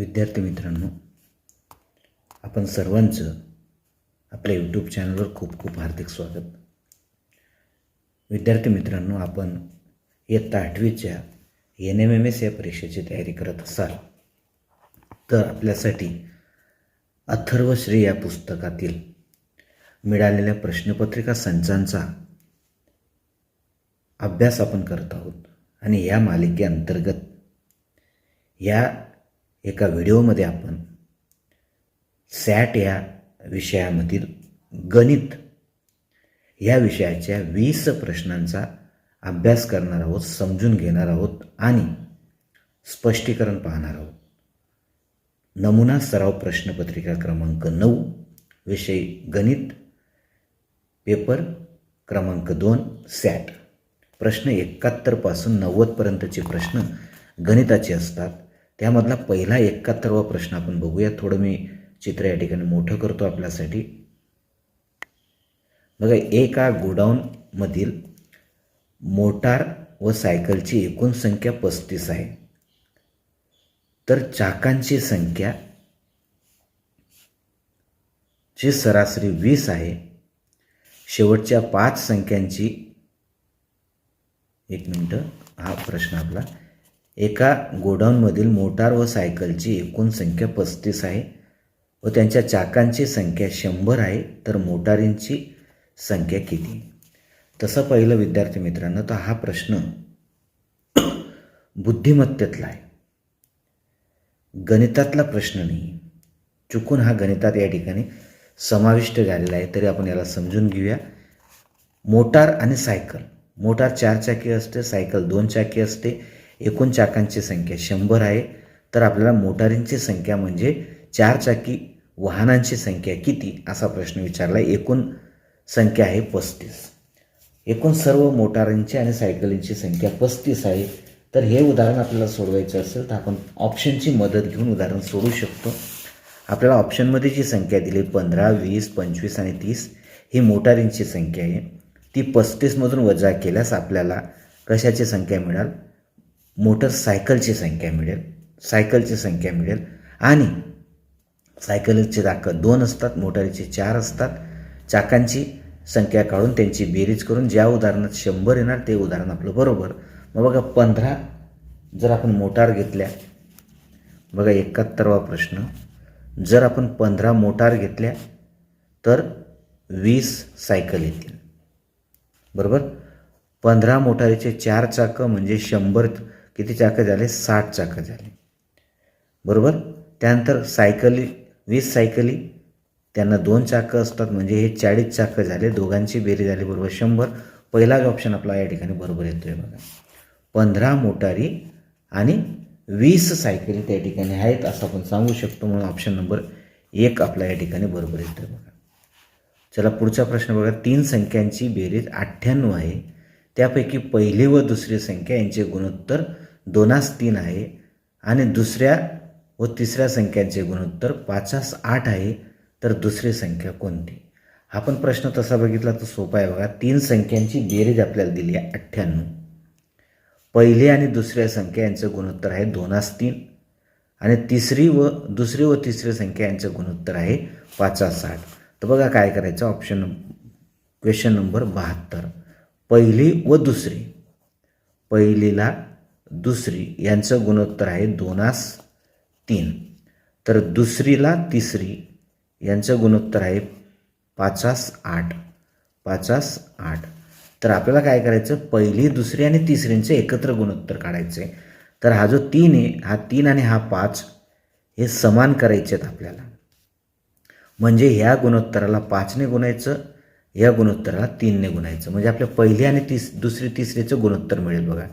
विद्यार्थी मित्रांनो, आपण सर्वांचं आपल्या यूट्यूब चॅनलवर खूप खूप हार्दिक स्वागत. विद्यार्थी मित्रांनो, आपण इयत्ता 8वीच्या NMMS या परीक्षेची तयारी करत असाल तर आपल्यासाठी अथर्वश्री या पुस्तकातील मिळालेल्या प्रश्नपत्रिका संचांचा अभ्यास आपण करत आहोत. आणि या मालिकेअंतर्गत या एका व्हिडिओमध्ये आपण सॅट या विषयामधील गणित या विषयाच्या 20 प्रश्नांचा अभ्यास करणार आहोत, समजून घेणार आहोत आणि स्पष्टीकरण पाहणार आहोत. नमुना सराव प्रश्नपत्रिका क्रमांक 9, विषय गणित, पेपर क्रमांक 2 सॅट. प्रश्न 71 पासून 90 पर्यंतचे प्रश्न गणिताचे असतात. त्यामधला पहिला 71वा प्रश्न आपण बघूया. थोडं मी चित्र या ठिकाणी मोठं करतो आपल्यासाठी. बघा, एका गोडाऊनमधील मोटार व सायकलची एकूण संख्या 35 आहे, तर चाकांची संख्या ची सरासरी 20 आहे. शेवटच्या 5 संख्यांची, एक मिनिट, हा प्रश्न आपला. एका गोडाऊनमधील मोटार व सायकलची एकूण संख्या 35 आहे व त्यांच्या चाकांची संख्या 100 आहे, तर मोटारींची संख्या किती? तसं पहिलं विद्यार्थी मित्रांनो, तर हा प्रश्न बुद्धिमत्तेतला आहे, गणितातला प्रश्न नाही. चुकून हा गणितात या ठिकाणी समाविष्ट झालेला आहे, तरी आपण याला समजून घेऊया. मोटार आणि सायकल, मोटार 4 चाकी असते, सायकल 2 चाकी असते. एकूण चाकांची संख्या 100 आहे, तर आपल्याला मोटारींची संख्या म्हणजे 4 चाकी वाहनांची संख्या किती असा प्रश्न विचारला. एकूण संख्या आहे 35. एकूण सर्व मोटारींची आणि सायकलींची संख्या 35 आहे. तर हे उदाहरण आपल्याला सोडवायचं असेल तर आपण ऑप्शनची मदत घेऊन उदाहरण सोडवू शकतो. आपल्याला ऑप्शनमध्ये जी संख्या दिली 15, 20, 25 आणि 30 ही मोटारींची संख्या आहे. ती 35मधून वजा केल्यास आपल्याला कशाची संख्या मिळेल? मोटरसायकलची संख्या मिळेल, सायकलची संख्या मिळेल. आणि सायकलचे चाकं 2 असतात, मोटारीचे 4 असतात. चाकांची संख्या काढून त्यांची बेरीज करून ज्या उदाहरणात 100 येणार ते उदाहरण आपलं बरोबर. मग बघा, 15 जर आपण मोटार घेतल्या, बघा 71वा प्रश्न, जर आपण 15 मोटार घेतल्या तर 20 सायकल येतील, बरोबर. 15 मोटारीचे 4 चाकं म्हणजे 100, किती चाकं झाले? 60 चाकं झाले, बरोबर. त्यानंतर सायकली 20 सायकली, त्यांना 2 चाकं असतात म्हणजे हे 40 चाकं झाले. दोघांची बेरीज झाली बरोबर 100. पहिलाच ऑप्शन आपला या ठिकाणी बरोबर येतोय. बघा, 15 मोटारी आणि 20 सायकली त्या ठिकाणी आहेत असं आपण सांगू शकतो. म्हणून ऑप्शन नंबर 1 आपला या ठिकाणी बरोबर येतोय. बघा, चला पुढचा प्रश्न बघा. 3 संख्यांची बेरीज 98 आहे, त्यापैकी पहिली व दुसरी संख्या यांचे गुणोत्तर 2:3 आहे आणि दुसऱ्या व तिसऱ्या संख्यांचे गुणोत्तर 5:8 आहे, तर दुसरी संख्या कोणती? हा पण प्रश्न तसा बघितला तर सोपा आहे. बघा, 3 संख्यांची बेरीज आपल्याला दिली आहे 98. पहिली आणि दुसऱ्या संख्या यांचं गुणोत्तर आहे 2:3 आणि दुसरी व तिसरी संख्या यांचं गुणोत्तर आहे 5:8. तर बघा काय करायचं, ऑप्शन क्वेश्चन नंबर 72. पहिली व दुसरी, पहिलीला दुसरी यांचं गुणोत्तर आहे 2:3, तर दुसरीला तिसरी यांचं गुणोत्तर आहे 5:8. तर आपल्याला काय करायचं, पहिली, दुसरी आणि तिसरींचे एकत्र गुणोत्तर काढायचे. तर हा जो 3 आहे, हा 3 आणि हा 5 हे समान करायचे आहेत आपल्याला. म्हणजे ह्या गुणोत्तराला 5ने गुणायचं, या गुणोत्तराला 3ने गुणायचं, म्हणजे आपल्या पहिली आणि दुसरी तिसरीचं गुणोत्तर मिळेल. बघा,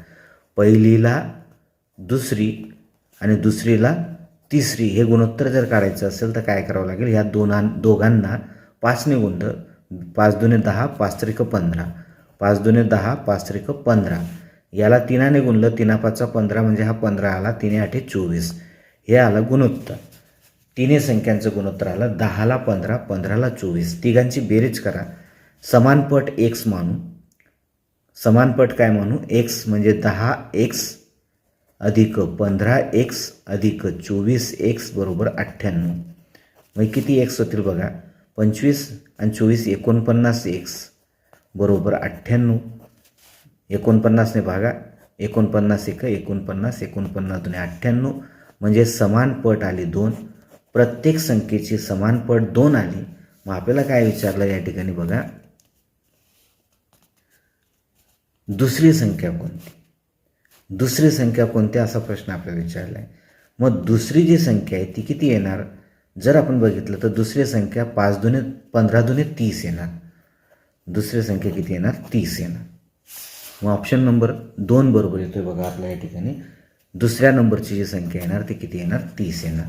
पहिलीला दुसरी आणि दुसरीला तिसरी हे गुणोत्तर जर काढायचं असेल तर काय करावं लागेल? ह्या दोघांना 5ने गुणलं, 5 दुणे 10, 5 त्रिक 15, 5 दुणे 10, 5 त्रिक 15. याला 3ने गुणलं, 3 5 15 म्हणजे हा 15 आला, 3 8 24, हे आलं गुणोत्तर. तिन्ही संख्यांचं गुणोत्तर आलं 10ला 15, 15ला 24. तिघांची बेरीज करा. समानपट x मानू. समानपट काय मानू? x म्हणजे 10x अधिक 15x अधिक 24x बरोबर 98. मग किती एक्स होतील बघा, 25 आणि 24 49x बरोबर 98. 49ने भागा, 49 1 49, 49 2 98. म्हणजे समान पट आली 2. प्रत्येक संख्येची समान पट 2 आली. मग आपल्याला काय विचारलं या ठिकाणी बघा, दुसरी संख्या कोणती, दुसरी संख्या कोणती असा प्रश्न आपल्याला विचारला आहे. मग दुसरी जी संख्या आहे ती किती येणार, जर आपण बघितलं तर दुसरी संख्या 5 दुने 15 दुने 30 येणार. दुसरी संख्या किती येणार, 30 येणार. मग ऑप्शन नंबर 2 बरोबर येतोय बघा आपल्या या ठिकाणी. दुसऱ्या नंबरची जी संख्या येणार ती किती येणार, 30 येणार.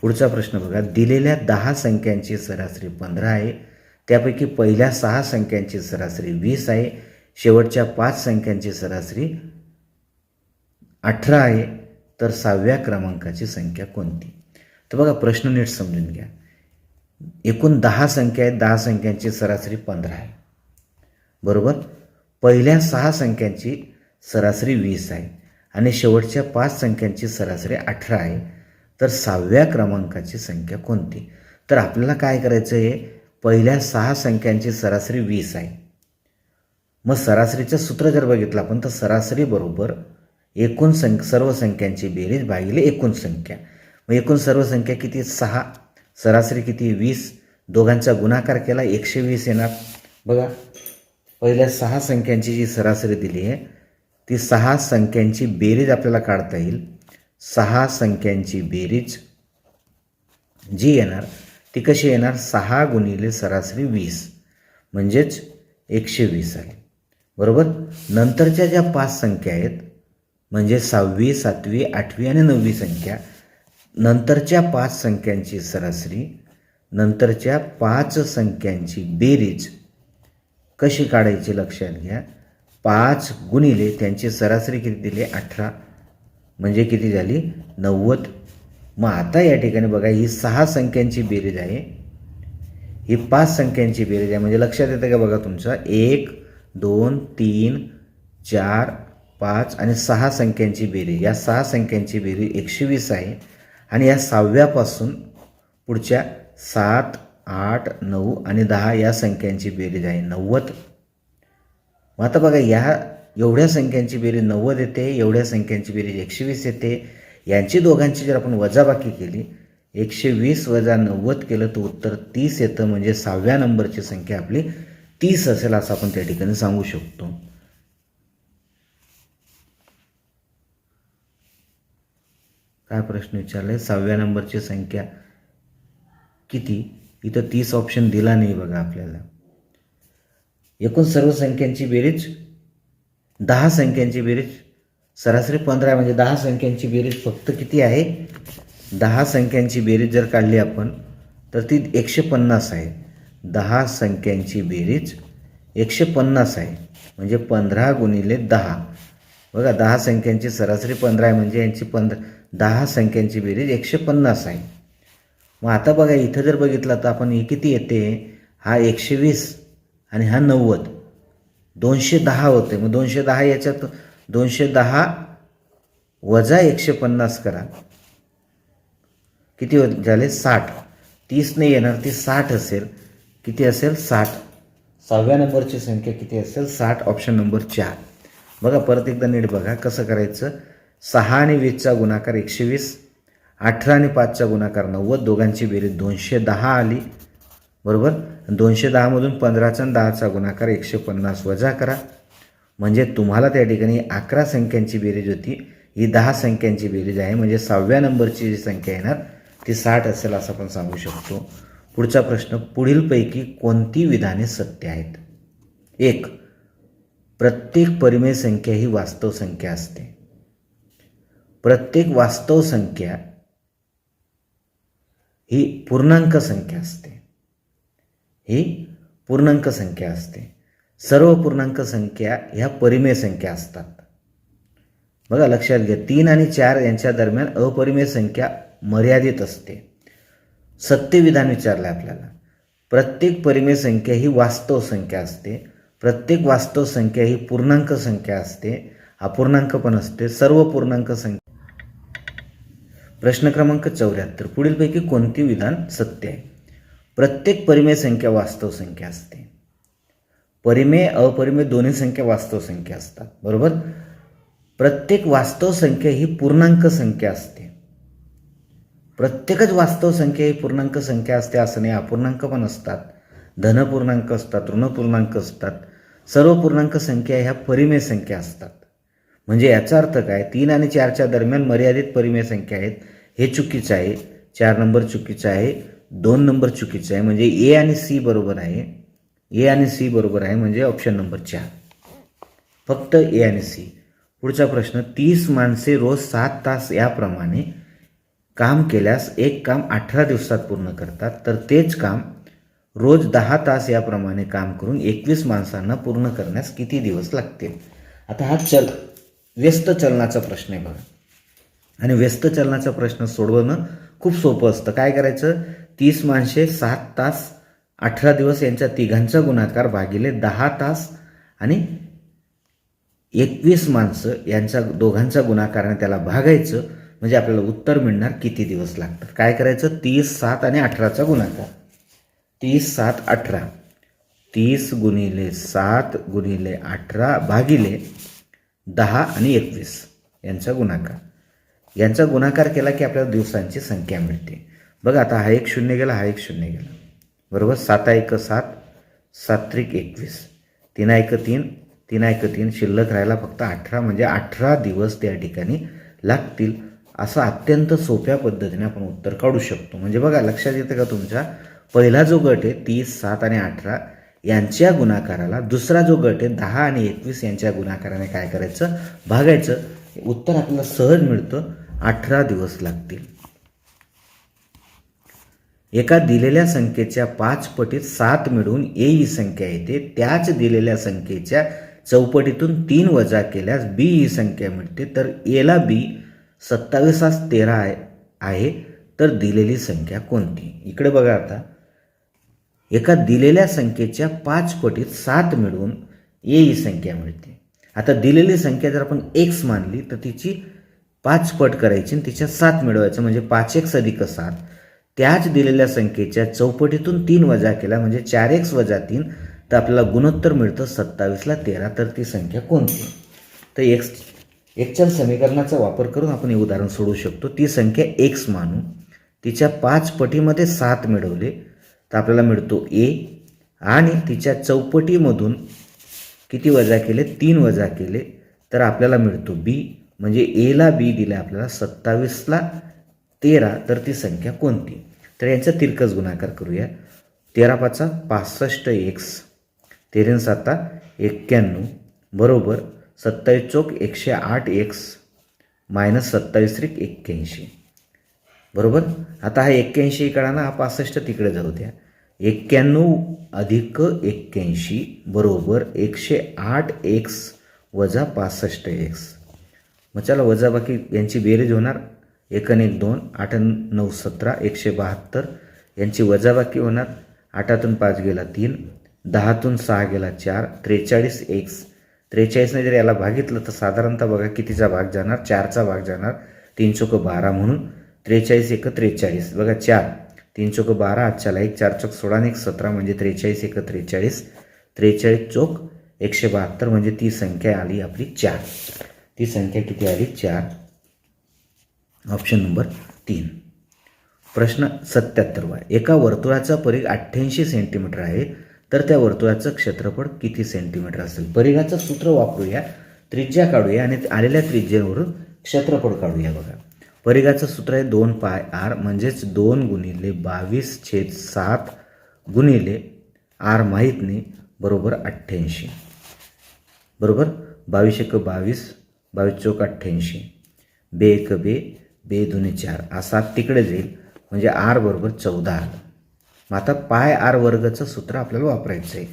पुढचा प्रश्न बघा, दिलेल्या 10 संख्यांची सरासरी 15 आहे. त्यापैकी पहिल्या 6 संख्यांची सरासरी 20 आहे. शेवटच्या 5 संख्यांची सरासरी 18 आहे. तर 6व्या क्रमांकाची संख्या कोणती. तर बघा प्रश्न नीट समजून घ्या. एकूण 10 संख्या आहेत. 10 संख्यांची सरासरी 15 आहे बरोबर. पहिल्या 6 संख्यांची सरासरी 20 आहे आणि शेवटच्या 5 संख्यांची सरासरी 18 आहे. तर 6व्या क्रमांकाची संख्या कोणती. तर आपल्याला काय करायचं आहे, पहिल्या 6 संख्यांची सरासरी 20 आहे. मग सरासरीचं सूत्र जर बघितलं आपण तर सरासरी बरोबर एकूण सर्व संख्यांची बेरीज भागिले एकूण संख्या. मग एकूण सर्व संख्या किती, 6. सरासरी किती, 20. दोघांचा गुणाकार केला 120 येणार. बघा पहिल्या 6 संख्यांची जी सरासरी दिली आहे ती 6 संख्यांची बेरीज आपल्याला काढता येईल. 6 संख्यांची बेरीज जी येणार ती कशी येणार, 6 गुणिले सरासरी 20 म्हणजेच 120 आली बरोबर. नंतरच्या ज्या 5 संख्या आहेत म्हणजे 6वी 7वी 8वी आणि 9वी संख्या, नंतरच्या 5 संख्यांची सरासरी, नंतरच्या 5 संख्यांची बेरीज कशी काढायची लक्षात घ्या. 5 गुणिले त्यांची सरासरी किती दिली, 18 म्हणजे किती झाली, 90. मग आता या ठिकाणी बघा ही 6 संख्यांची बेरीज आहे, ही 5 संख्यांची बेरीज आहे. म्हणजे लक्षात येतं का बघा तुमचं, 1 2 3 4 5 आणि 6 संख्यांची बेरीज, या 6 संख्यांची बेरीज 120 आहे. आणि या 6व्यापासून पुढच्या 7 8 9 आणि 10 या संख्यांची बेरीज आहे 90. मग आता बघा या एवढ्या संख्यांची बेरीज 90 येते, एवढ्या संख्यांची बेरीज 120 येते. यांची दोघांची जर आपण वजाबाकी केली, 120 वजा 90 केलं तर उत्तर 30 येतं. म्हणजे 6व्या नंबरची संख्या आपली 30 असेल असं आपण त्या ठिकाणी सांगू शकतो. काय प्रश्न विचारलाय, 6व्या नंबरची संख्या किती. इथं 30 ऑप्शन दिला नाही बघा आपल्याला. एकूण सर्व संख्यांची बेरीज 10 संख्यांची बेरीज सरासरी 15 म्हणजे 10 संख्यांची बेरीज फक्त किती आहे, 10 संख्यांची बेरीज जर काढली आपण तर ती 150 आहे. 10 संख्यांची बेरीज 150 आहे म्हणजे 15 गुणिले 10. बघा 10 संख्यांची सरासरी 15 आहे म्हणजे यांची 10 संख्यांची बेरीज 150 आहे. मग आता बघा इथं जर बघितलं तर आपण हे किती येते, हा 120 आणि हा 90, 210 होते. मग 210 याच्यात 210 वजा 150 करा, किती झाले 60. 30 नाही येणार, ती 60 असेल. किती असेल 60. 6व्या नंबरची संख्या किती असेल 60. Option number 4. बघा परत एकदा नीट बघा कसं करायचं. 6 आणि 20चा गुणाकार 120, 18 आणि 5चा गुणाकार 90, दोघांची बेरीज 210 आली बरोबर. 210मधून 15चा आणि 10चा गुणाकार 150 वजा करा म्हणजे तुम्हाला त्या ठिकाणी 11 संख्यांची बेरीज होती, ही 10 संख्यांची बेरीज आहे. म्हणजे 6व्या नंबरची जी संख्या येणार ती 60 असेल असं आपण सांगू शकतो. पुढचा प्रश्न, पुढीलपैकी कोणती विधाने सत्य आहेत. 1. प्रत्येक परिमेय संख्या ही वास्तव संख्या असते. प्रत्येक वास्तव संख्या ही पूर्णांक संख्या असते. ही पूर्णांक संख्या असते. सर्व पूर्णांक संख्या ह्या परिमेय संख्या असतात. बघा लक्षात घ्या, 3 आणि 4 यांच्या दरम्यान अपरिमेय संख्या मर्यादित असते. सत्य विधान विचारलं आपल्याला. प्रत्येक परिमेय संख्या ही वास्तव संख्या असते. प्रत्येक वास्तव संख्या ही पूर्णांक संख्या असते अपूर्णांक पण असते, सर्व पूर्णांक संख्या. प्रश्न क्रमांक 74. पुढीलपैकी कोणती विधान सत्य आहे? प्रत्येक परिमेय संख्या वास्तव संख्या असते. परिमेय अपरिमेय दोन्ही संख्या वास्तव संख्या असतात, बरोबर. प्रत्येक वास्तव संख्या ही पूर्णांक संख्या असते. प्रत्येकच वास्तव संख्या ही पूर्णांक संख्या असते असं नाही. अपूर्णांक पण असतात, धनपूर्णांक असतात, ऋणपूर्णांक असतात. सर्व पूर्णांक संख्या ह्या परिमेय संख्या असतात. म्हणजे याचा अर्थ काय? 3 आणि 4च्या दरम्यान मर्यादित परिमेय संख्या आहेत, हे चुकीचं आहे. 4 नंबर चुकीचं आहे, 2 नंबर चुकीचं आहे. म्हणजे ए आणि सी बरोबर आहे. ए आणि सी बरोबर आहे, म्हणजे ऑप्शन नंबर 4, फक्त ए आणि सी. पुढचा प्रश्न, 30 माणसे रोज 7 तास याप्रमाणे काम केल्यास एक काम 18 दिवसात पूर्ण करतात, तर तेच काम रोज 10 तास याप्रमाणे काम करून 21 माणसांना पूर्ण करण्यास किती दिवस लागतील? आता हा व्यस्त चलनाचा प्रश्न आहे बघा. आणि व्यस्त चलनाचा प्रश्न सोडवणं खूप सोपं असतं. काय करायचं? 30 माणसे 7 तास 18 दिवस यांच्या तिघांचा गुणाकार भागिले 10 तास आणि 21 माणसं यांच्या दोघांचा गुणाकाराने त्याला भागायचं, म्हणजे आपल्याला उत्तर मिळणार किती दिवस लागतात. काय करायचं? 30, 7 आणि 18चा गुणाकार. 30, 7, 18. 30 गुणिले 7 गुणिले 18 भागिले 10 आणि 21 यांचा गुणाकार. यांचा गुणाकार केला की आपल्याला दिवसांची संख्या मिळते. बघा आता हा एक शून्य गेला, हा एक शून्य गेला, बरोबर. 7 1 7, 7 3 21, 3 1 3, 3 1 3, शिल्लक राहायला फक्त 18, म्हणजे 18 दिवस त्या ठिकाणी लागतील. असं अत्यंत सोप्या पद्धतीने आपण उत्तर काढू शकतो. म्हणजे बघा लक्षात येतं का तुमच्या? पहिला जो गट आहे 30, 7 आणि 18 यांच्या गुणाकाराला दुसरा जो गट आहे 10 आणि 21 यांच्या गुणाकाराने काय करायचं? भागायचं. उत्तर आपल्याला सहज मिळतं, 18 दिवस लागतील. एका दिलेल्या संख्येच्या 5 पटीत 7 मिळून ए ही संख्या येते. त्याच दिलेल्या संख्येच्या चौपटीतून 3 वजा केल्यास बी ही संख्या मिळते. तर एला बी 27 13 आहे, तर दिलेली संख्या कोणती? इकडे बघा आता, एका दिलेल्या संख्येच्या 5 पटीत 7 मिळून ए ही संख्या मिळते. आता दिलेली संख्या जर आपण x मानली तर तिची 5 पट करायची आणि तिच्या 7 मिळवायचं, म्हणजे 5x अधिक 7. त्याच दिलेल्या संख्येच्या चौपटीतून 3 वजा केला म्हणजे 4x वजा 3, तर आपल्याला गुणोत्तर मिळतं 27ला 13. तर ती संख्या कोणती? तर एक्सच्या समीकरणाचा वापर करून आपण हे उदाहरण सोडवू शकतो. ती संख्या x मानू, तिच्या 5 पटीमध्ये 7 मिळवले तर आपल्याला मिळतो a, आणि तिच्या चौपटीमधून किती वजा केले? 3 वजा केले तर आपल्याला मिळतो b. म्हणजे एला बी दिला आपल्याला 27ला 13, तर ती संख्या कोणती? तर यांचा तिरकस गुणाकार करूया. 13 5 65x, 13 7 91, बरोबर 27 चौक 108x मायनस 27 त्रिक 81, बरोबर. आता हा 81 इकडं ना, हा 65 तिकडे जाऊ द्या. 91 अधिक 81 बरोबर 108x वजा 65x. मग चला वजाबाकी यांची बेरीज होणार. 1 आणि 1 2, 8 आणि 9 17, 172. यांची वजाबाकी होणार. 8तून 5 गेला 3, 10तून 6 गेला 4, 43x. 43ने जर याला भागितलं तर साधारणतः बघा कितीचा भाग जाणार? 4चा भाग जाणार. 3 चौक 12, म्हणून 43 1 43. बघा 4, 3 चौक 12, आजच्याला 1, 4 चौक 16 आणि 1 17, म्हणजे 43 1 43. 43 चौक 172, म्हणजे ती संख्या आली आपली 4. ती संख्या किती आली? 4. Option number 3. प्रश्न 77. एका वर्तुळाचा परिघ 88 सेंटीमीटर आहे, तर त्या वर्तुळाचं क्षेत्रफळ किती सेंटीमीटर असेल? परिघाचं सूत्र वापरूया, त्रिज्या काढूया आणि आलेल्या त्रिज्येवरून क्षेत्रफळ काढूया. बघा परिघाचं सूत्र आहे 2 पाय r, म्हणजेच 2 गुणिले 22/7 गुणिले r माहीत नाही, बरोबर 88, बरोबर. 22 1 22, 22 चौक 88, 2 1 2, 2 2 4, हा 7 तिकडे जाईल, म्हणजे r बरोबर 14 आलं. मग आता पाय r वर्गचं सूत्र आपल्याला वापरायचं आहे.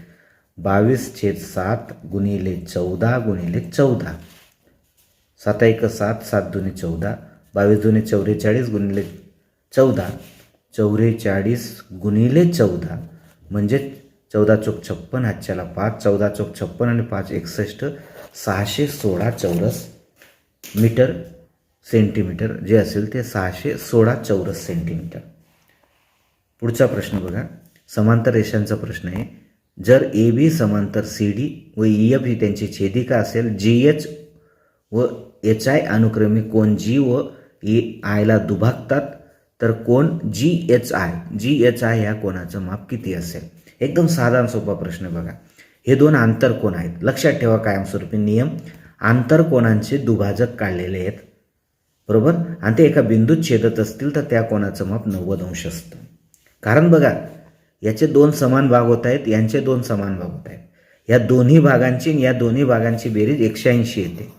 22/7 गुणिले 14 गुणिले 14, 7 1 7, 7 2 14, 22 2 44 गुणिले 14, 44 गुणिले 14, म्हणजे 14 चौक 56, हातच्याला 5, 14 चौक 56 आणि 5 61, 616 चौरस मीटर सेंटीमीटर जे असेल ते 616 चौरस सेंटीमीटर. पुढचा प्रश्न बघा, समांतर रेषांचा प्रश्न आहे. जर ए बी समांतर सी डी व ई एफ ही त्यांची छेदिका असेल, जी एच व एच आय अनुक्रमे कोण जी व ई आयला दुभागतात, तर कोण जी एच आय या कोणाचं माप किती असेल? एकदम साधा आणि सोपा प्रश्न बघा. हे दोन आंतरकोन आहेत. लक्षात ठेवा कायमस्वरूपी नियम, आंतरकोनांचे दुभाजक काढलेले आहेत, बरोबर, आणि ते एका बिंदूत छेदत असतील तर त्या कोणाचं माप 90 अंश असतं. कारण बघा, याचे दोन समान भाग होत आहेत, यांचे दोन समान भाग होत आहेत. या दोन्ही भागांची आणि या दोन्ही भागांची बेरीज 180 येते,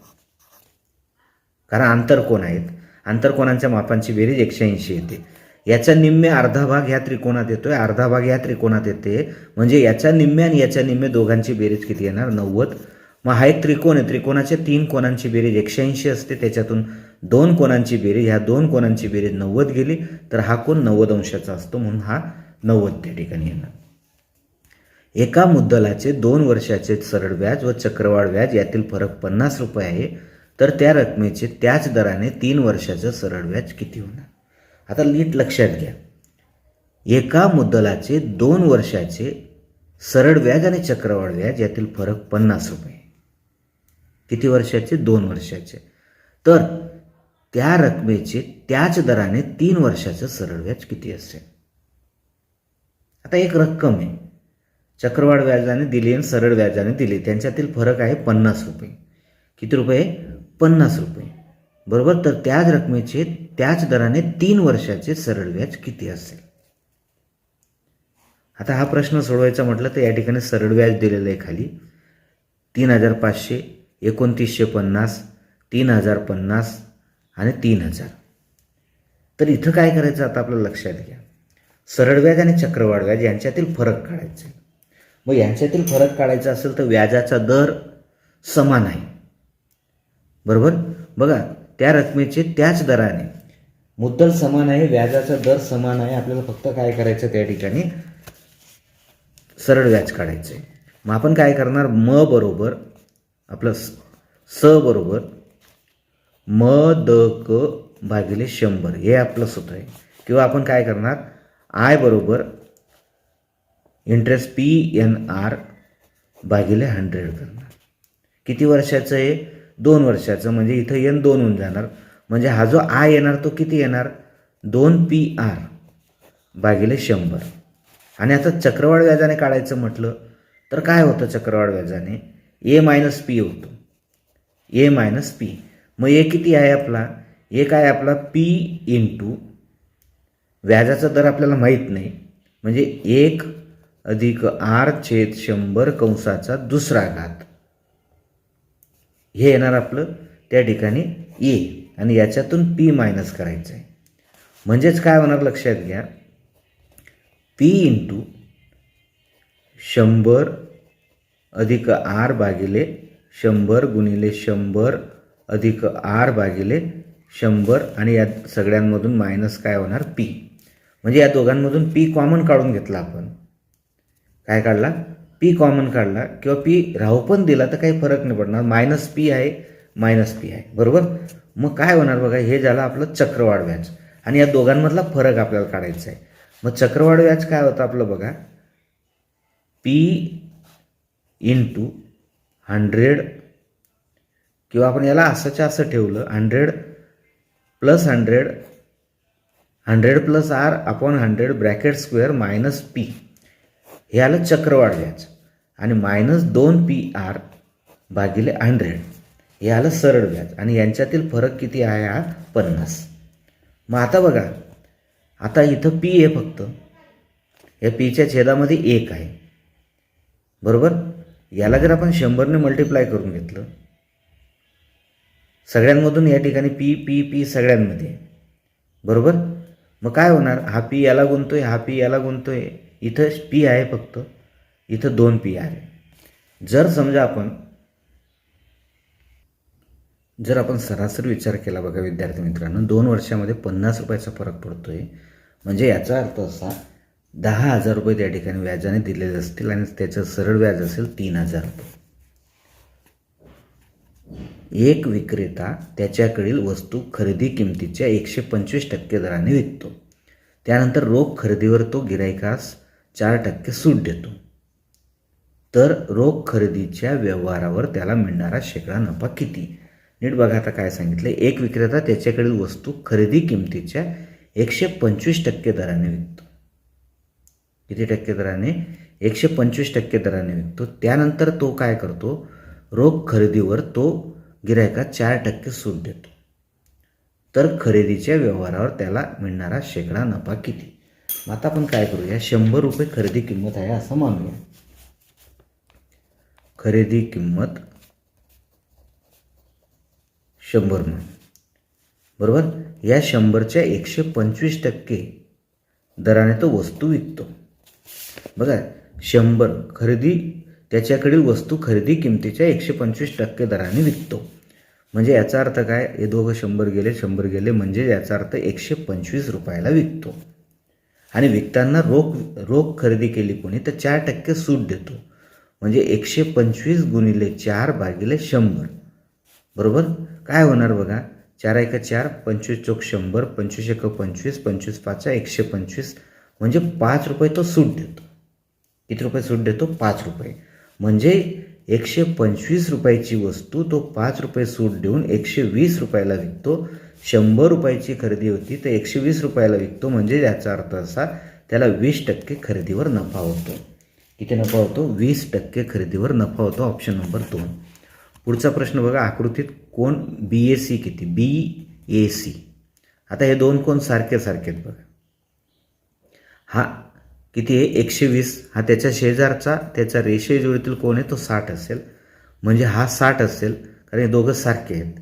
कारण आंतरकोन आहेत. आंतरकोनांच्या मापांची बेरीज 180 येते. याचा निम्मे अर्धा भाग ह्या त्रिकोणात येतोय, अर्धा भाग ह्या त्रिकोणात येते, म्हणजे याच्या निम्मे आणि याच्या निम्मे दोघांची बेरीज किती येणार? 90. मग हा एक त्रिकोण आहे, त्रिकोणाच्या 3 कोणांची बेरीज 180 असते, त्याच्यातून 2 कोणांची बेरीज, ह्या 2 कोणांची बेरीज 90 गेली तर हा कोण 90 अंशाचा असतो, म्हणून हा 90 त्या ठिकाणी येणार. एका मुद्दलाचे 2 वर्षाचे सरळ व्याज व चक्रवाढ व्याज यातील फरक 50 रुपये आहे, तर त्या रकमेचे त्याच दराने 3 वर्षाचं सरळ व्याज किती होणार? आता नीट लक्षात घ्या, एका मुद्दलाचे 2 वर्षाचे सरळ व्याज आणि चक्रवाढ व्याज यातील फरक 50 रुपये. किती वर्षाचे? 2 वर्षाचे. तर त्या रकमेचे त्याच दराने 3 वर्षाचं सरळ व्याज किती असेल? आता एक रक्कम आहे, चक्रवाढ व्याजाने दिली आणि सरळ व्याजाने दिली, त्यांच्यातील फरक आहे 50 रुपये. किती रुपये? 50 रुपये, बरोबर. तर त्याच रकमेचे त्याच दराने 3 वर्षाचे सरळ व्याज किती असेल? आता हा प्रश्न सोडवायचा म्हटलं तर या ठिकाणी सरळ व्याज दिलेलं आहे खाली 3500, 2950, 3050 आणि 3000. तर इथं काय करायचं आता आपल्याला लक्षात घ्या, सरळ व्याज आणि चक्रवाढ व्याज यांच्यातील फरक काढायचा आहे. मग यांच्यातील फरक काढायचा असेल तर व्याजाचा दर समान आहे, बरोबर. बघा, त्या रकमेचे त्याच दराने मुद्दल समान आहे, व्याजाचा दर समान आहे, आपल्याला फक्त काय करायचं त्या ठिकाणी सरळ व्याज काढायचं आहे. मग आपण काय करणार, म बरोबर आपलं स बरोबर म द क भागिले 100 हे आपलं सूत्र आहे. किंवा आपण काय करणार, आय बरोबर इंटरेस्ट PNR भागिले 100 करणार. किती वर्षाचं आहे? 2 वर्षाचं, म्हणजे इथं n 2 होऊन जाणार, म्हणजे हा जो आय येणार तो किती येणार? 2PR भागिले 100. आणि आता चक्रवाढ व्याजाने काढायचं म्हटलं तर काय होतं? चक्रवाढ व्याजाने A मायनस P होतो, A मायनस P. मग ए किती आहे आपला? एक आहे आपला P इंटू व्याजाचा दर आपल्याला माहीत नाही, म्हणजे 1 अधिक R/100 कंसाचा दुसरा घात, हे येणार आपलं त्या ठिकाणी ए, आणि याच्यातून P मायनस करायचं आहे. म्हणजेच काय होणार लक्षात घ्या, P इंटू 100 अधिक R भागिले 100 गुणिले 100 अधिक R भागिले 100, आणि या सगळ्यांमधून मायनस काय होणार? P. म्हणजे या दोघांमधून P कॉमन काढून घेतला आपण. काय काढला? P कॉमन काढला, किंवा P राहू पण दिला तर काही फरक नाही पडणार, मायनस P आहे, मायनस P आहे, बरोबर. मग काय होणार बघा, हे झालं आपलं चक्रवाढ व्याज, आणि या दोघांमधला फरक आपल्याला काढायचा आहे. मग चक्रवाढ व्याज काय होतं आपलं बघा, P इंटू 100, किंवा आपण याला असंच्या असं ठेवलं, 100 plus 100, 100 plus R upon 100 bracket square minus P, हे आलं चक्रवाढ व्याज, आणि मायनस 2PR भागिले 100 हे आलं सरळ व्याज, आणि यांच्यातील फरक किती आहे? हा 50. मग आता बघा, आता इथं P आहे फक्त, या Pच्या छेदामध्ये 1 आहे, बरोबर. याला जर आपण 100ने मल्टिप्लाय करून घेतलं, सगळ्यांमधून या ठिकाणी P सगळ्यांमध्ये, बरोबर. मग काय होणार, हा P याला गुणतोय, हा P याला गुणतोय, इथं P आहे फक्त, इथं 2P आहे. जर समजा जर आपण सरासरी विचार केला बघा विद्यार्थी मित्रांनो, 2 वर्षामध्ये 50 रुपयाचा फरक पडतोय, म्हणजे याचा अर्थ असा 10,000 रुपये त्या ठिकाणी व्याजाने दिलेले असतील, आणि त्याचं सरळ व्याज असेल 3,000 रुपये. एक विक्रेता त्याच्याकडील वस्तू खरेदी किमतीच्या 125% दराने विकतो. त्यानंतर रोख खरेदीवर तो गिराईकास 4% सूट देतो. तर रोख खरेदीच्या व्यवहारावर त्याला मिळणारा शेकडा नफा किती? नीट बघा आता काय सांगितलं. एक विक्रेता त्याच्याकडील वस्तू खरेदी किमतीच्या 125% दराने विकतो. किती टक्के दराने? 125% दराने विकतो. त्यानंतर तो काय करतो? रोख खरेदीवर तो गिरायकात 4% सूट देतो. तर खरेदीच्या व्यवहारावर त्याला मिळणारा शेकडा नफा किती? आता आपण काय करूया, 100 रुपये खरेदी किंमत आहे असं मानूया. खरेदी किंमत 100 म्हणून, बरोबर. या 100च्या 125% दराने तो वस्तू विकतो. बघा, 100 खरेदी त्याच्याकडील वस्तू खरेदी किमतीच्या 125% दराने विकतो. म्हणजे याचा अर्थ काय? हे दोघं 100 गेले म्हणजे याचा अर्थ 125 रुपयाला विकतो. आणि विकताना रोख खरेदी केली कोणी तर 4% सूट देतो. म्हणजे 125 गुणिले 4 भागिले 100, बरोबर. काय होणार बघा, 4 × 4, 25 × 100, 25 × 25, 25 × 5 125, म्हणजे 5 रुपये तो सूट देतो. किती रुपये सूट देतो? 5 रुपये. म्हणजे 125 रुपयाची वस्तू तो 5 रुपये सूट देऊन 120 रुपयाला विकतो. 100 रुपयाची खरेदी होती तर 120 रुपयाला विकतो. म्हणजे याचा अर्थ असा, त्याला 20% खरेदीवर नफा होतो. किती नफा होतो? 20% खरेदीवर नफा होतो. Option number 2. पुढचा प्रश्न बघा, आकृतीत कोण BAC किती? BAC. आता हे दोन कोण सारखे आहेत बघा. हा किती आहे? 120. हा त्याच्या शेजारचा, त्याच्या रेषे जोडीतील कोण आहे तो 60 असेल. म्हणजे हा 60 असेल, कारण हे दोघं सारखे आहेत.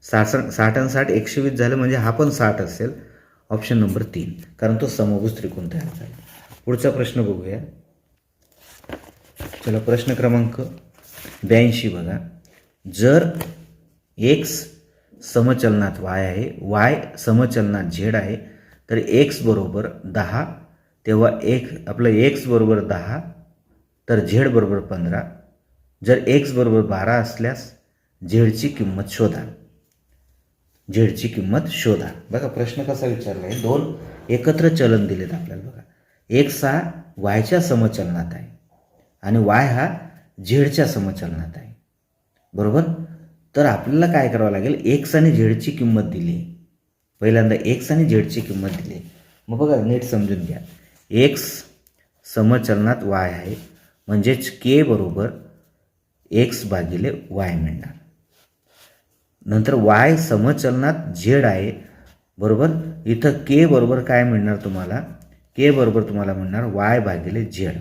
60 आणि 60 120 झालं म्हणजे हा पण 60 असेल. ऑप्शन नंबर 3, कारण तो समभुज त्रिकोण तयार झाला. पुढचा प्रश्न बघूया. चला, प्रश्न क्रमांक 82 बघा. जर x समचलनात y आहे, y समचलनात z आहे, तर x बरोबर 10, तेव्हा आपलं x बरोबर 10 तर z बरोबर 15. जर x बरोबर 12 असल्यास झेडची किंमत शोधा. झेडची किंमत शोधा. बघा प्रश्न कसा विचारला आहे, दोन एकत्र चलन दिलेत आपल्याला. बघा, x हा yच्या समचलनात आहे आणि y हा झेडच्या समचलनात आहे, बरोबर. तर आपल्याला काय करावं लागेल, x आणि झेडची किंमत दिली. पहिल्यांदा x आणि झेडची किंमत दिली. मग बघा नीट समजून घ्या. x समचलनात y आहे म्हणजेच k बरोबर x भागिले y मिळणार. नंतर y समचलनात z आहे, बरोबर. इथं k बरोबर काय मिळणार तुम्हाला? k बरोबर तुम्हाला मिळणार y भागिले z.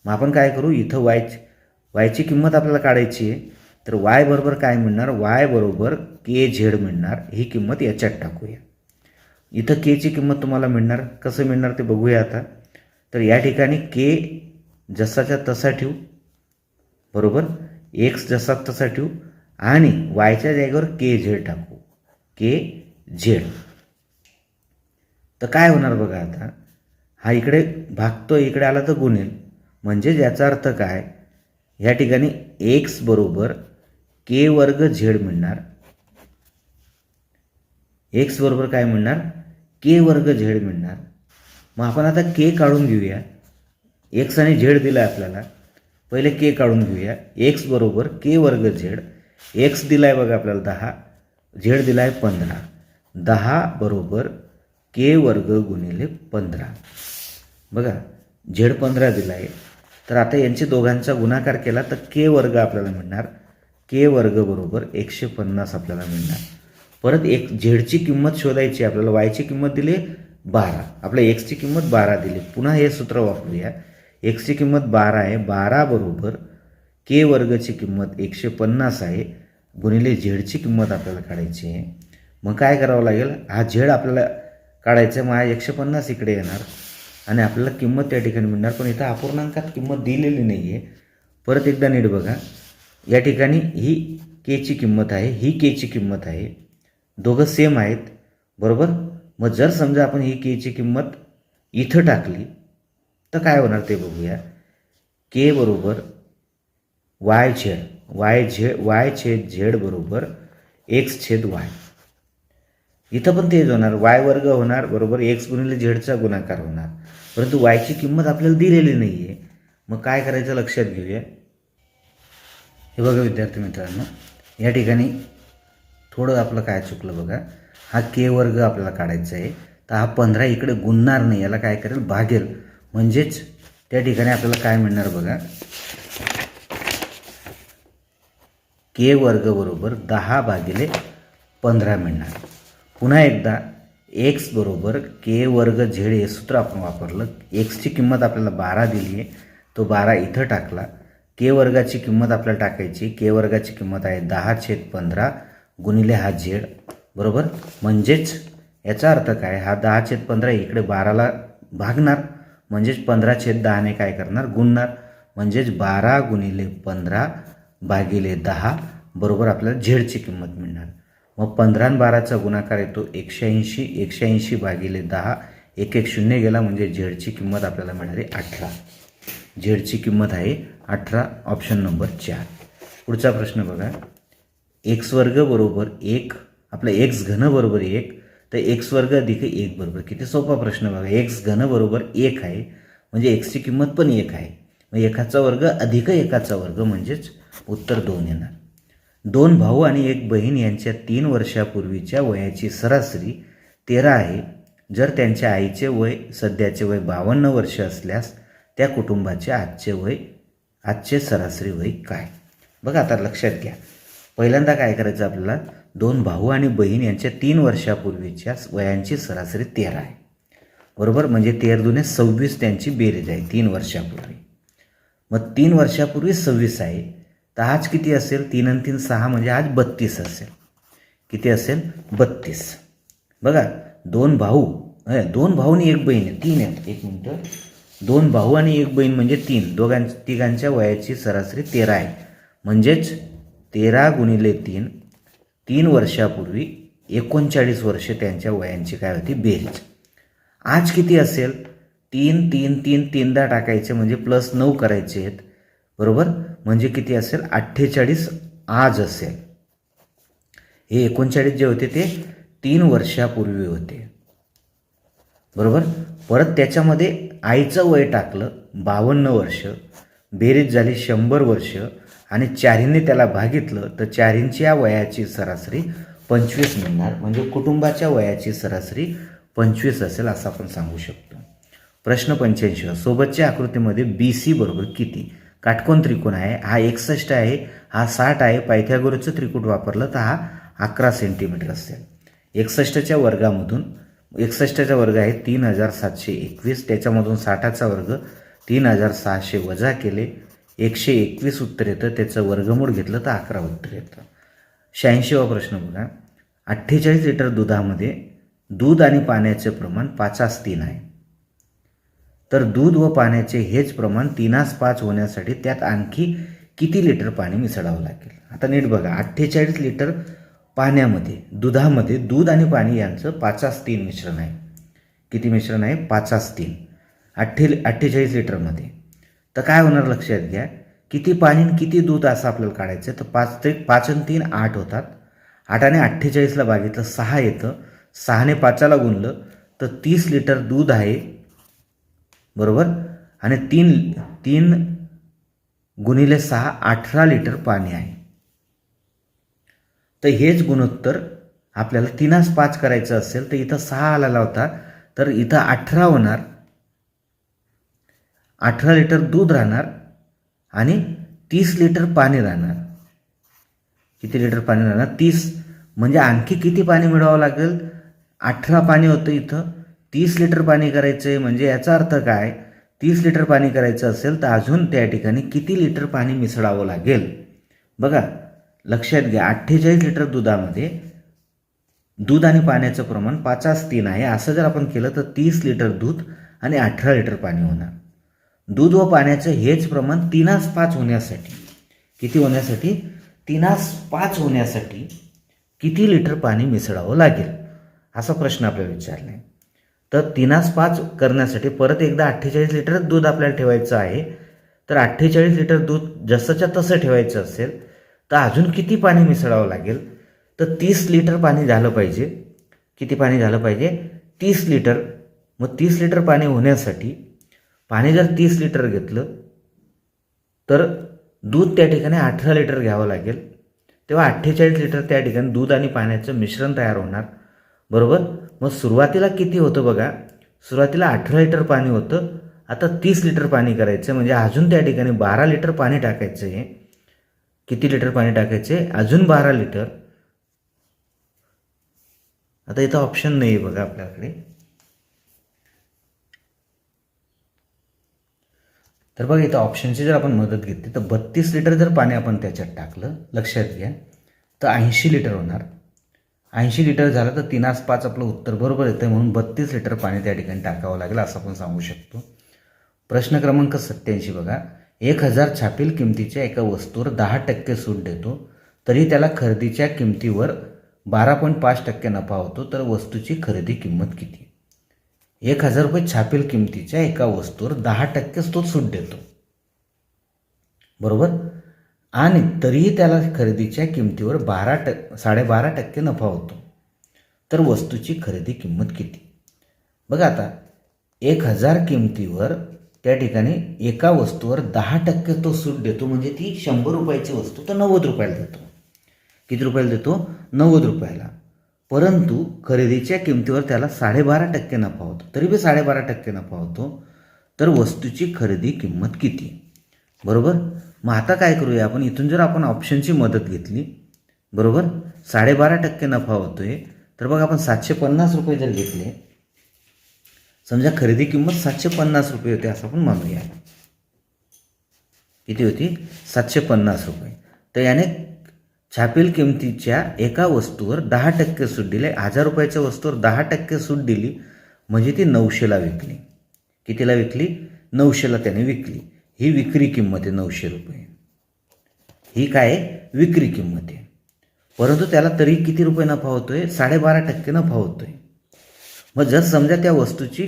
मग आपण काय करू, इथं yची किंमत आपल्याला काढायची आहे. तर y बरोबर काय मिळणार? y बरोबर kz मिळणार. ही किंमत याच्यात टाकूया. इथं k ची किंमत तुम्हाला मिळणार. कसं मिळणार ते बघूया आता. तर या ठिकाणी k जसाच्या तसा ठेवू, बरोबर. x जसा तसा ठेवू आणि yच्या जागेवर kz टाकू. kz तर काय होणार बघा आता. हा इकडे भागतो, इकडे आला तर गुणेल. म्हणजे याचा अर्थ काय, या ठिकाणी x बरोबर k वर्ग z मिळणार. x बरोबर काय मिळणार? k वर्ग z मिळणार. मग आपण आता k काढून घेऊया. x आणि z दिला आपल्याला, पहिले k काढून घेऊया. x बरोबर k वर्ग z. x दिला आहे बघा आपल्याला 10, z दिला आहे 15. 10 बरोबर k वर्ग गुणिले 15. बघा z 15 दिला आहे. तर आता यांचे दोघांचा गुणाकार केला तर k वर्ग आपल्याला मिळणार. k वर्ग बरोबर 150 आपल्याला मिळणार. परत झेडची किंमत शोधायची आपल्याला. वायची किंमत दिली 12, आपल्या एक्सची किंमत 12 दिली. पुन्हा हे सूत्र वापरूया. एक्सची किंमत 12 आहे. 12 बरोबर k वर्गची किंमत 150 आहे गुणिले झेडची किंमत आपल्याला काढायची आहे. मग काय करावं लागेल, हा झेड आपल्याला काढायचा. मग 150 इकडे येणार आणि आपल्याला किंमत त्या ठिकाणी मिळणार. पण इथं अपूर्णांकात किंमत दिलेली नाही आहे. परत एकदा नीट बघा. या ठिकाणी ही k ची किंमत आहे, ही k ची किंमत आहे. दोघं सेम आहेत, बरोबर. मग जर समजा आपण ही k ची किंमत इथं टाकली तर काय होणार ते बघूया. k बरोबर y छेद z बरोबर एक्स छेद वाय. इथं पण तेच होणार, वाय वर्ग होणार बरोबर एक्स गुणिले झेडचा गुणाकार होणार. परंतु वायची किंमत आपल्याला दिलेली नाही आहे. मग काय करायचं लक्षात घेऊया. हे बघा विद्यार्थी मित्रांनो, या ठिकाणी थोडं आपलं काय चुकलं बघा. हा के वर्ग आपल्याला काढायचा आहे, तर हा 15 इकडे गुणणार नाही, याला काय करेल भागेल. म्हणजेच त्या ठिकाणी आपल्याला काय मिळणार बघा, के वर्ग बरोबर 10/15 मिळणार. पुन्हा एकदा एक्स बरोबर के वर्ग झेड हे सूत्र आपण वापरलं. एक्सची किंमत आपल्याला 12 दिली आहे, तो 12 इथं टाकला. के वर्गाची किंमत आपल्याला टाकायची, के वर्गाची किंमत आहे 10/15 गुणिले हा झेड बरोबर. म्हणजेच याचा अर्थ काय, हा 10/15 इकडे 12ला भागणार, म्हणजेच 15/10ने काय करणार गुणणार. म्हणजेच 12 गुणिले 15 भागिले 10 बरोबर आपल्याला झेडची किंमत मिळणार. मग 15 आणि 12चा गुणाकार येतो 180. 180 भागिले 10, 1 1 0 गेला, म्हणजे झेडची किंमत आपल्याला मिळाली 18. झेडची किंमत आहे 18, ऑप्शन नंबर 4. पुढचा प्रश्न बघा. एक्स वर्ग बरोबर 1, आपलं एक्स घन बरोबर 1, तर एक्स वर्ग अधिक 1 बरोबर, किती सोपा प्रश्न बघा. एक्स घन बरोबर 1 आहे, म्हणजे एक्सची किंमत पण 1 आहे. मग एकाचा वर्ग अधिक एकाचा वर्ग, म्हणजेच उत्तर 2 येणार. 2 भाऊ आणि 1 बहीण यांच्या 3 वर्षापूर्वीच्या वयाची सरासरी 13 आहे. जर त्यांच्या आईचे वय सध्याचे वय 52 वर्ष असल्यास त्या कुटुंबाचे आजचे सरासरी वय काय. बघा आता लक्षात घ्या. पहिल्यांदा काय करायचं आपल्याला, 2 भाऊ आणि बहीण यांच्या 3 वर्षापूर्वीच्या वयांची सरासरी 13 आहे बरोबर. म्हणजे 13 दुने 26 त्यांची बेरीज आहे 3 वर्षापूर्वी. मग 3 वर्षापूर्वी 26 आहे, तर आज किती असेल, 3 आणि 3 6, म्हणजे आज 32 असेल. किती असेल 32. बघा 2 भाऊ आणि 1 बहीण आहे, 3 आहेत. 1 मिनटं. 2 भाऊ आणि 1 बहीण म्हणजे 3, तिघांच्या वयाची सरासरी 13 आहे. म्हणजेच 13 गुणिले 3, 3 वर्षापूर्वी 39 वर्ष त्यांच्या वयांची काय होती बेरीज. आज किती असेल, 3 3 3 3दा टाकायचे, म्हणजे +9 करायचे आहेत बरोबर. म्हणजे किती असेल 48 आज असेल. हे 39 जे होते ते 3 वर्षापूर्वी होते बरोबर. परत त्याच्यामध्ये आईचं वय टाकलं 52 वर्ष, बेरीज झाली 100 वर्ष, आणि 4ने त्याला भागितलं, तर 4च्या वयाची सरासरी 25 मिळणार. म्हणजे कुटुंबाच्या वयाची सरासरी 25 असेल असं आपण सांगू शकतो. प्रश्न 85. सोबतच्या आकृतीमध्ये BC बरोबर किती. काटकोन त्रिकोण आहे, हा 61 आहे, हा 60 आहे. पायथागोरसचं त्रिकूट वापरलं तर हा 11 सेंटीमीटर असेल. 61च्या वर्गामधून 61चा वर्ग आहे 3721, त्याच्यामधून 60चा वर्ग 3600 वजा केले 121 उत्तर येतं. त्याचं वर्गमूळ घेतलं तर 11 उत्तर येतं. 86वा प्रश्न बघा. 48 लिटर दुधामध्ये दूध आणि पाण्याचे प्रमाण 5:3 आहे, तर दूध व पाण्याचे हेच प्रमाण 3:5 होण्यासाठी त्यात आणखी किती लिटर पाणी मिसळावं लागेल. आता नीट बघा. 48 लिटर पाण्यामध्ये, दुधामध्ये दूध आणि पाणी यांचं 5:3 मिश्रण आहे. किती मिश्रण आहे 5:3. 48 लिटरमध्ये. तर काय होणार लक्षात घ्या, किती पाणी आणि किती दूध असं आपल्याला काढायचं. तर 5 आणि 3 8 होतात. 8ने 48ला भागितलं 6 येतं. 6ने 5ला गुणलं तर 30 लिटर दूध आहे बरोबर. आणि 3 गुणिले 6 18 लिटर पाणी आहे. तर हेच गुणोत्तर आपल्याला 3:5 करायचं असेल तर इथं 6 आलेला होता, तर इथं 18 होणार. 18 लिटर दूध राहणार आणि 30 लिटर पाणी राहणार. किती लिटर पाणी राहणार 30. म्हणजे आणखी किती पाणी मिळवावं लागेल. 18 पाणी होतं, इथं 30 लिटर पाणी करायचं आहे. म्हणजे याचा अर्थ काय, 30 लिटर पाणी करायचं असेल तर अजून त्या ठिकाणी किती लिटर पाणी मिसळावं लागेल. बघा लक्षात घ्या. 48 लिटर दुधामध्ये दूध आणि पाण्याचं प्रमाण 5:3 आहे. असं जर आपण केलं तर 30 लिटर दूध आणि 18 लिटर पाणी होणार. दूध व पाण्याचं हेच प्रमाण 3:5 होण्यासाठी, किती होण्यासाठी 3:5 होण्यासाठी किती लिटर पाणी मिसळावं लागेल असा प्रश्न आपल्याला विचारला आहे. तर 3:5 करण्यासाठी परत एकदा 48 लिटर दूध आपल्याला ठेवायचं आहे. तर 48 लिटर दूध जसंच्या तसं ठेवायचं असेल तर अजून किती पाणी मिसळावं लागेल. तर 30 लिटर पाणी झालं पाहिजे. किती पाणी झालं पाहिजे? 30 लिटर. मग 30 लिटर पाणी होण्यासाठी पाणी जर 30 लिटर घेतलं तर दूध त्या ठिकाणी 18 लिटर घ्यावं लागेल. तेव्हा 48 लिटर त्या ठिकाणी दूध आणि पाण्याचं मिश्रण तयार होणार. बरोबर. मग सुरुवातीला किती होतं बघा, सुरुवातीला 18 लिटर पाणी होतं. आता 30 लिटर पाणी करायचं म्हणजे अजून त्या ठिकाणी 12 लिटर पाणी टाकायचं आहे. किती लिटर पाणी टाकायचे? अजून 12 लिटर. आता इथं ऑप्शन नाही आहे बघा आपल्याकडे. तर बघा इथं ऑप्शनची जर आपण मदत घेतली तर 32 लिटर जर पाणी आपण त्याच्यात टाकलं, लक्षात घ्या, तर 80 लिटर होणार. 80 लिटर झालं तर 3/5 आपलं उत्तर बरोबर येतं. म्हणून 32 लिटर पाणी त्या ठिकाणी टाकावं लागेल असं आपण सांगू शकतो. प्रश्न क्रमांक 87 बघा. 1000 छापील किमतीच्या एका वस्तूवर 10% सूट देतो तरी त्याला खरेदीच्या किमतीवर 12.5% नफा होतो, तर वस्तूची खरेदी किंमत किती? 1000 रुपये छापील किमतीच्या एका वस्तूवर 10% तो सूट देतो, बरोबर, आणि तरीही त्याला खरेदीच्या किमतीवर 12.5% नफा होतो, तर वस्तूची खरेदी किंमत किती? बघा आता 1000 किमतीवर त्या ठिकाणी एका वस्तूवर 10% तो सूट देतो म्हणजे ती 100 रुपयाची वस्तू तर 90 रुपयाला देतो. किती रुपयाला देतो? 90 रुपयाला. परंतु खरेदीच्या किमतीवर त्याला 12.5% नफा होतो, तरी बी 12.5% नफा होतो, तर वस्तूची खरेदी किंमत किती? बरोबर. मग आता काय करूया आपण, इथून जर आपण ऑप्शनची मदत घेतली, बरोबर, 12.5% नफा होतोय, तर बघा आपण 750 रुपये जर घेतले, समजा खरेदी किंमत 750 रुपये होते असं आपण मानूया. किती होती? 750 रुपये. तर याने छापील किमतीच्या एका वस्तूवर 10% सूट दिले. 1000 रुपयाच्या वस्तूवर 10% सूट दिली म्हणजे ती 900ला विकली. कितीला विकली? 900ला त्याने विकली. ही विक्री किंमत आहे 900 रुपये. ही काय? विक्री किंमत आहे. परंतु त्याला तरी किती रुपये नफा होतोय? 12.5% नफा होतोय. मग जर समजा त्या वस्तूची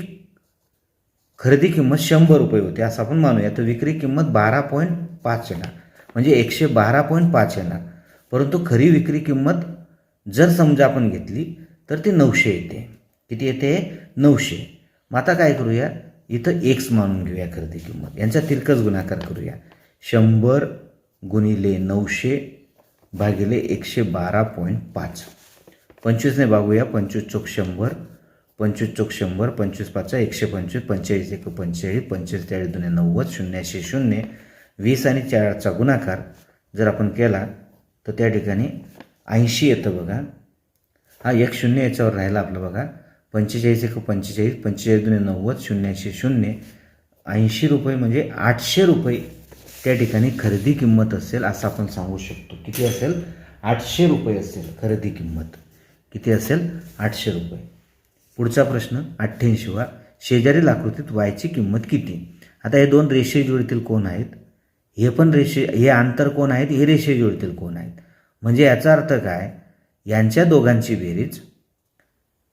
खरेदी किंमत 100 रुपये होती असं आपण मानूया, तर विक्री किंमत 12.5 येणार म्हणजे 112.5 येणार. परंतु खरी विक्री किंमत जर समजा आपण घेतली तर ती 900 येते. किती येते? 900. मग आता काय करूया, इथं एक्स मानून घेऊया खरेदी किंमत, यांचा तिरकस गुणाकार करूया. 100 गुणिले 900 भागिले 112.5. 25ने भागूया. 25 चोक 100, 25 चोक 100, 25 पाचा 125, 45 एक 45, 45 दुने 90, 0 0, 20 आणि 4चा गुणाकार जर आपण केला तर त्या ठिकाणी 80 येतं बघा. हा 1 0 याच्यावर राहिला आपलं बघा. 45 एक 45, 45 दुने 90, 0 0, 80 रुपये म्हणजे 800 रुपये त्या ठिकाणी खरेदी किंमत असेल असं आपण सांगू शकतो. किती असेल? 800 रुपये असेल खरेदी किंमत. किती असेल? 800 रुपये. पुढचा प्रश्न 88वा. शेजारील आकृतीत वायची किंमत किती? आता हे दोन रेषीय जोडीतील कोण आहेत? हे पण हे अंतर कोण आहेत? हे रेषीय जोडीतील कोण आहेत? म्हणजे याचा अर्थ काय? यांच्या दोघांची बेरीज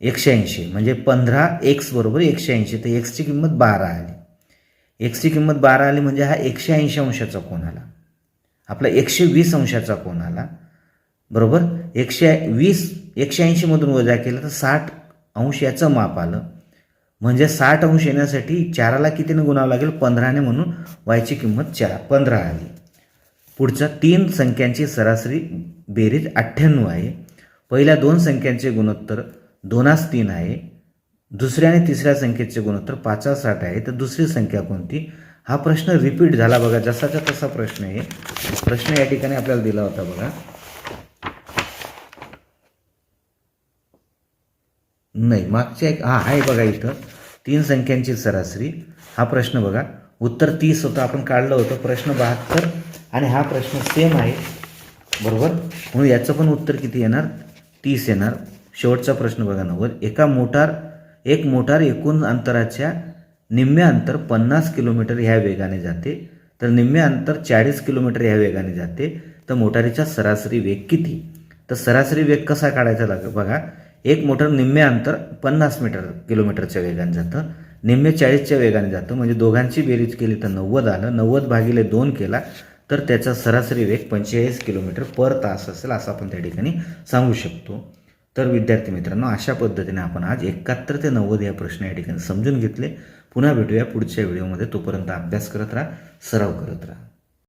180 म्हणजे 15x बरोबर 180, तर एक्सची किंमत 12 आली. एक्सची किंमत 12 आली म्हणजे हा 180 अंशाचा कोण आला, आपला 120 अंशाचा कोण आला, बरोबर. 180 मधून वजा केलं तर 60 अंश याचं माप आलं. म्हणजे 60 अंश येण्यासाठी 4ला कितीने गुणावं लागेल? 15ने, म्हणून वायची किंमत 15 आली. पुढचा 3 संख्यांची सरासरी बेरीज 98 आहे. पहिल्या 2 संख्यांचे गुणोत्तर 2:3 आहे. दुसऱ्या आणि तिसऱ्या संख्येचे गुणोत्तर 5:60 आहे. तर दुसरी संख्या कोणती? हा प्रश्न रिपीट झाला बघा, जसाचा तसा प्रश्न आहे. प्रश्न या ठिकाणी आपल्याला दिला होता बघा. नाही, मागच्या एक आहे बघा, इथं 3 संख्यांची सरासरी हा प्रश्न बघा. उत्तर 30 होतं, आपण काढलं होतं. प्रश्न 72 आणि हा प्रश्न सेम आहे, बरोबर. म्हणून याचं पण उत्तर किती येणार? 30 येणार. शेवटचा प्रश्न बघा 90. एक मोटार एकूण अंतराच्या निम्मे अंतर 50 किलोमीटर ह्या वेगाने जाते, तर निम्मे अंतर 40 किलोमीटर ह्या वेगाने जाते, तर मोटारीचा सरासरी वेग किती? तर सरासरी वेग कसा काढायचा लागेल बघा. एक मोटर निम्मे अंतर 50 किलोमीटरच्या वेगाने जातं, निम्मे 40च्या वेगाने जातं, म्हणजे दोघांची बेरीज केली तर 90 आलं. 90 भागिले 2 केला तर त्याचा सरासरी वेग 45 किलोमीटर पर तास असेल असं आपण त्या ठिकाणी सांगू शकतो. तर विद्यार्थी मित्रांनो, अशा पद्धतीने आपण आज 71 ते 90 या प्रश्न या ठिकाणी समजून घेतले. पुन्हा भेटूया पुढच्या व्हिडिओमध्ये. तोपर्यंत अभ्यास करत राहा, सराव करत राहा.